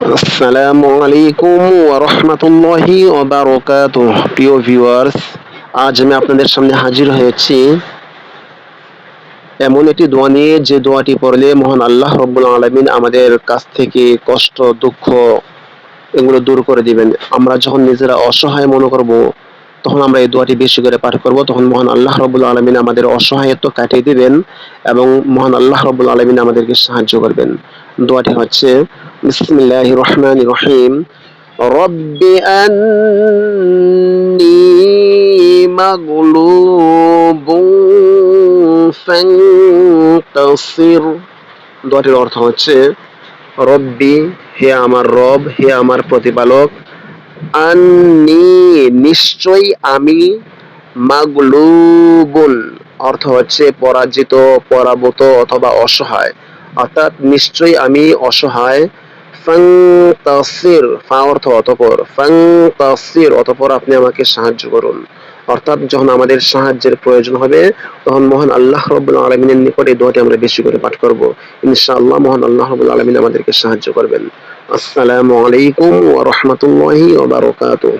আসসালামু আলাইকুম ওয়া রাহমাতুল্লাহি ওয়া বারাকাতুহু। প্রিয় ভিউয়ার্স, আজ আমি আপনাদের সামনে হাজির হয়েছি এমন একটি দোয়া নিয়ে, যে দোয়াটি পড়লে মহান আল্লাহ রাব্বুল আলামিন আমাদের কাছ থেকে কষ্ট, দুঃখ এগুলো দূর করে দিবেন। আমরা যখন নিজেরা অসহায় মনে করব, তখন আমরা এই দোয়াটি বেশি করে পাঠ করব, তখন মহান আল্লাহ রাব্বুল আলামিন আমাদের অসহায়ত্ব কাটিয়ে দিবেন এবং মহান আল্লাহ রাব্বুল আলামিন আমাদেরকে সাহায্য করবেন। দোয়াটি হচ্ছে বিসমিল্লাহির রহমানির রহিম। রব্বি আন্নী মাগলুবুন ফান্তাসির। দোয়াটির অর্থ হচ্ছে, রব্বি, হে আমার রব, হে আমার প্রতিপালক, আন্নি, নিশ্চয়ই আমি, মাগলুবুন, অর্থ হচ্ছে পরাজিত, পরাভূত অথবা অসহায়, অর্থাৎ নিশ্চয়ই আমি অসহায়। ফান্তাসির, ফা অর্থ অতঃপর, ফান্তাসির অতঃপর আপনি আমাকে সাহায্য করুন। অর্থাৎ যখন আমাদের সাহায্যের প্রয়োজন হবে, তখন মহান আল্লাহ রাব্বুল আলামিনের নিকট এই দোয়াটি আমরা বেশি করে পাঠ করব। ইনশাআল্লাহ মহান আল্লাহ রাব্বুল আলামিন আমাদেরকে সাহায্য করবেন। আসসালামু আলাইকুম ওয়া রাহমাতুল্লাহি ওয়া বারাকাতুহু।